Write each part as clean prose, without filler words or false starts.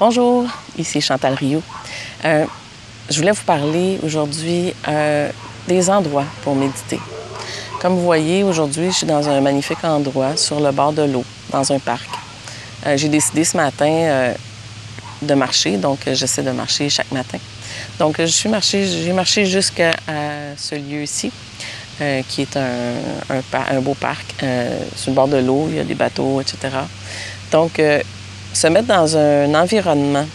Bonjour, ici Chantal Rioux. Je voulais vous parler aujourd'hui des endroits pour méditer. Comme vous voyez, aujourd'hui, je suis dans un magnifique endroit sur le bord de l'eau, dans un parc. J'ai décidé ce matin de marcher, donc j'essaie de marcher chaque matin. Donc j'ai marché jusqu'à ce lieu-ci, qui est un beau parc sur le bord de l'eau, il y a des bateaux, etc. Donc, se mettre dans un environnement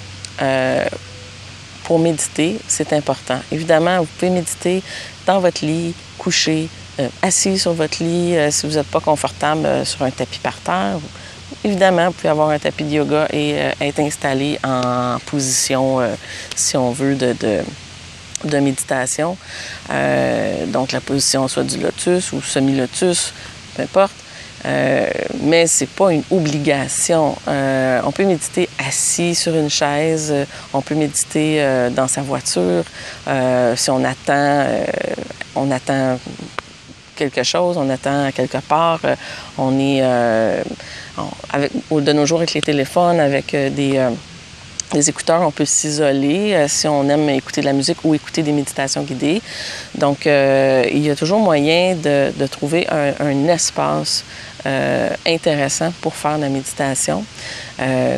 pour méditer, c'est important. Évidemment, vous pouvez méditer dans votre lit, couché, assis sur votre lit, si vous n'êtes pas confortable sur un tapis par terre. Évidemment, vous pouvez avoir un tapis de yoga et être installé en position, si on veut, de méditation. Donc, la position soit du lotus ou semi-lotus, peu importe. Mais ce n'est pas une obligation. On peut méditer assis sur une chaise, on peut méditer dans sa voiture. Si on attend quelque chose, on attend quelque part, on est de nos jours avec les téléphones, avec des écouteurs, on peut s'isoler si on aime écouter de la musique ou écouter des méditations guidées. Donc, il y a toujours moyen de trouver un espace intéressant pour faire de la méditation.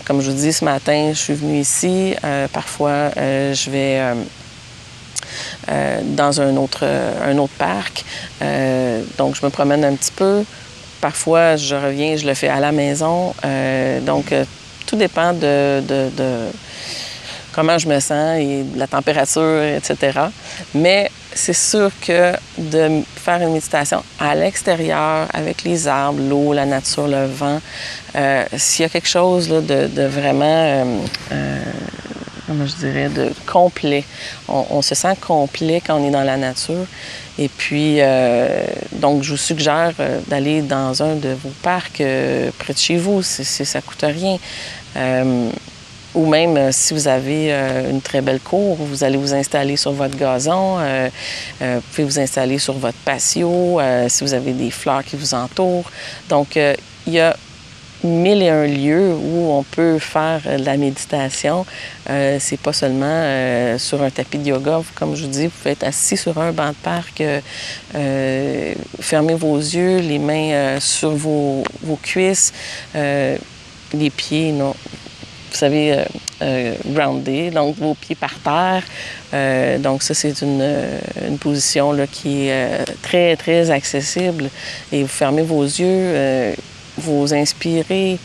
Comme je vous dis, ce matin, je suis venue ici. Parfois, je vais dans un autre parc. Donc, je me promène un petit peu. Parfois, je reviens, je le fais à la maison. Donc, tout dépend de comment je me sens et de la température, etc. Mais c'est sûr que de faire une méditation à l'extérieur, avec les arbres, l'eau, la nature, le vent, s'il y a quelque chose là, de vraiment, comment je dirais, de complet. On se sent complet quand on est dans la nature. Et puis, donc, je vous suggère d'aller dans un de vos parcs près de chez vous, si ça ne coûte rien. Ou même si vous avez une très belle cour, vous allez vous installer sur votre gazon, vous pouvez vous installer sur votre patio, si vous avez des fleurs qui vous entourent. Donc, il y a 1001 lieux où on peut faire de la méditation. C'est pas seulement sur un tapis de yoga. Comme je vous dis, vous pouvez être assis sur un banc de parc, fermez vos yeux, les mains sur vos cuisses, les pieds, non. Vous savez, groundé, donc vos pieds par terre. Donc ça, c'est une position là, qui est très, très accessible. Et vous fermez vos yeux, vous inspirez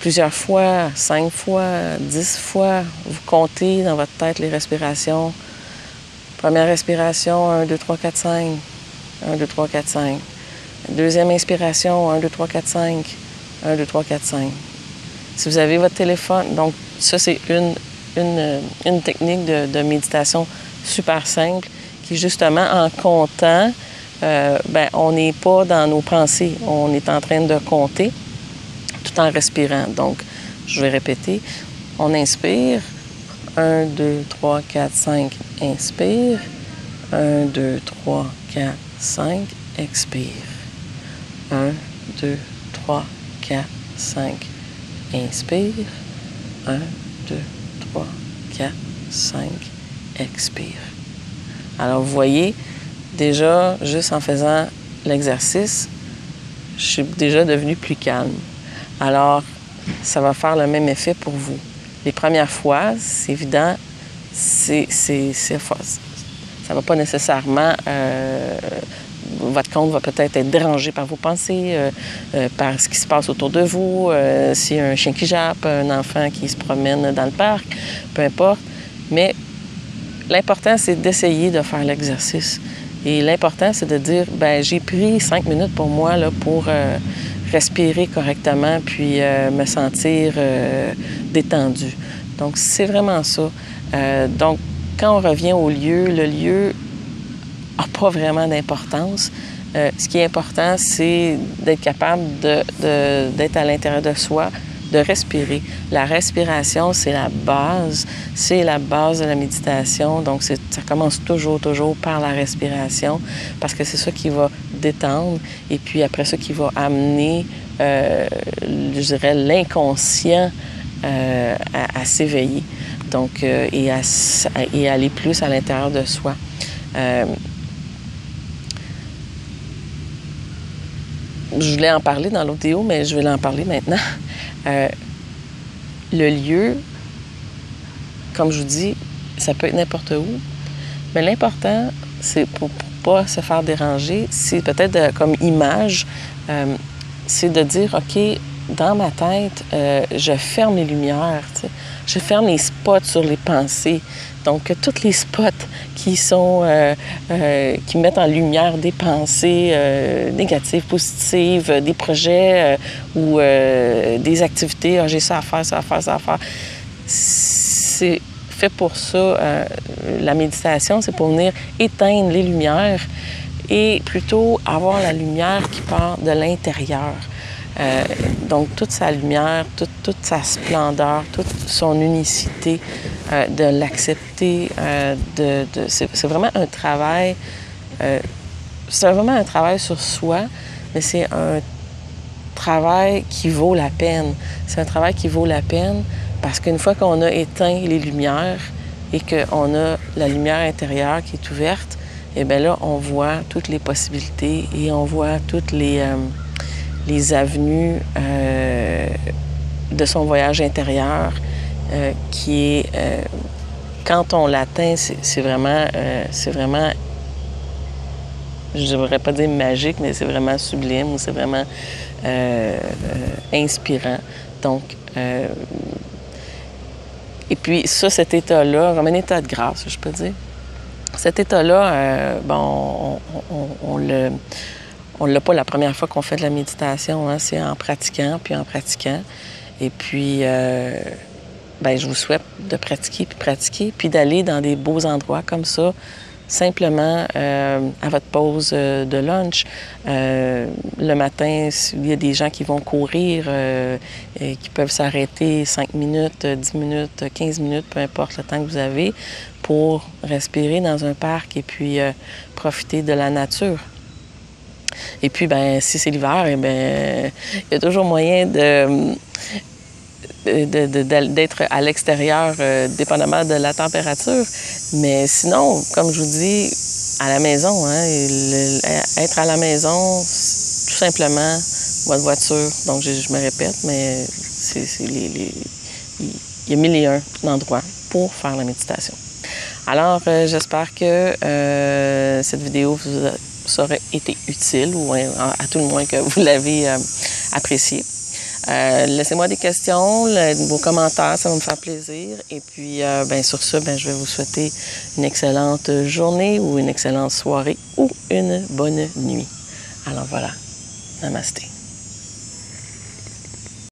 plusieurs fois, 5 fois, 10 fois. Vous comptez dans votre tête les respirations. Première respiration, 1, 2, 3, 4, 5. 1, 2, 3, 4, 5. Deuxième inspiration, 1, 2, 3, 4, 5. 1, 2, 3, 4, 5. Si vous avez votre téléphone, donc ça, c'est une technique de méditation super simple qui, justement, en comptant, on n'est pas dans nos pensées. On est en train de compter tout en respirant. Donc, je vais répéter. On inspire. 1, 2, 3, 4, 5. Inspire. 1, 2, 3, 4, 5. Expire. 1, 2, 3, 4, 5. Inspire. 1, 2, 3, 4, 5. Expire. Alors, vous voyez, déjà, juste en faisant l'exercice, je suis déjà devenue plus calme. Alors, ça va faire le même effet pour vous. Les premières fois, c'est évident, ça ne va pas nécessairement... votre compte va peut-être être dérangé par vos pensées, par ce qui se passe autour de vous, s'il y a un chien qui jappe, un enfant qui se promène dans le parc, peu importe. Mais l'important, c'est d'essayer de faire l'exercice. Et l'important, c'est de dire, j'ai pris 5 minutes pour moi là, pour respirer correctement puis me sentir détendu. Donc, c'est vraiment ça. Donc, quand on revient au lieu, le lieu n'a pas vraiment d'importance. Ce qui est important, c'est d'être capable d'être à l'intérieur de soi, de respirer. La respiration, c'est la base de la méditation. Donc, ça commence toujours par la respiration parce que c'est ça qui va détendre et puis après ça qui va amener, je dirais, l'inconscient à s'éveiller. Donc, et aller plus à l'intérieur de soi. Je voulais en parler dans l'autre vidéo, mais je vais en parler maintenant. Le lieu, comme je vous dis, ça peut être n'importe où, mais l'important, c'est pour pas se faire déranger, c'est peut-être comme image, c'est de dire, OK, dans ma tête, je ferme les lumières, t'sais. Je ferme les spots sur les pensées. Donc, tous les spots qui mettent en lumière des pensées négatives, positives, des projets ou des activités. Ah, j'ai ça à faire, ça à faire, ça à faire. C'est fait pour ça. La méditation, c'est pour venir éteindre les lumières et plutôt avoir la lumière qui part de l'intérieur. Donc, toute sa lumière, toute sa splendeur, toute son unicité, de l'accepter, c'est vraiment un travail, c'est vraiment un travail sur soi, mais c'est un travail qui vaut la peine. C'est un travail qui vaut la peine parce qu'une fois qu'on a éteint les lumières et qu'on a la lumière intérieure qui est ouverte, et bien là, on voit toutes les possibilités et on voit toutes les avenues de son voyage intérieur qui est, quand on l'atteint, c'est vraiment, je ne devrais pas dire magique, mais c'est vraiment sublime ou c'est vraiment inspirant. Donc, et puis ça, cet état-là, comme un état de grâce, je peux dire, cet état-là, bon, on l'a pas la première fois qu'on fait de la méditation, hein, c'est en pratiquant, puis en pratiquant. Et puis, bien, je vous souhaite de pratiquer, puis d'aller dans des beaux endroits comme ça, simplement à votre pause de lunch. Le matin, il y a des gens qui vont courir, et qui peuvent s'arrêter 5 minutes, 10 minutes, 15 minutes, peu importe le temps que vous avez, pour respirer dans un parc et puis profiter de la nature. Et puis, ben, si c'est l'hiver, eh bien, il y a toujours moyen d'être à l'extérieur, dépendamment de la température. Mais sinon, comme je vous dis, à la maison, hein, être à la maison, tout simplement, votre voiture. Donc, je me répète, mais il y a 1001 endroits pour faire la méditation. Alors, j'espère que cette vidéo vous aurait été utile ou à tout le moins que vous l'avez appréciée. Laissez-moi des questions, vos commentaires, ça va me faire plaisir. Et puis, bien, sur ce, bien, je vais vous souhaiter une excellente journée ou une excellente soirée ou une bonne nuit. Alors voilà, namasté.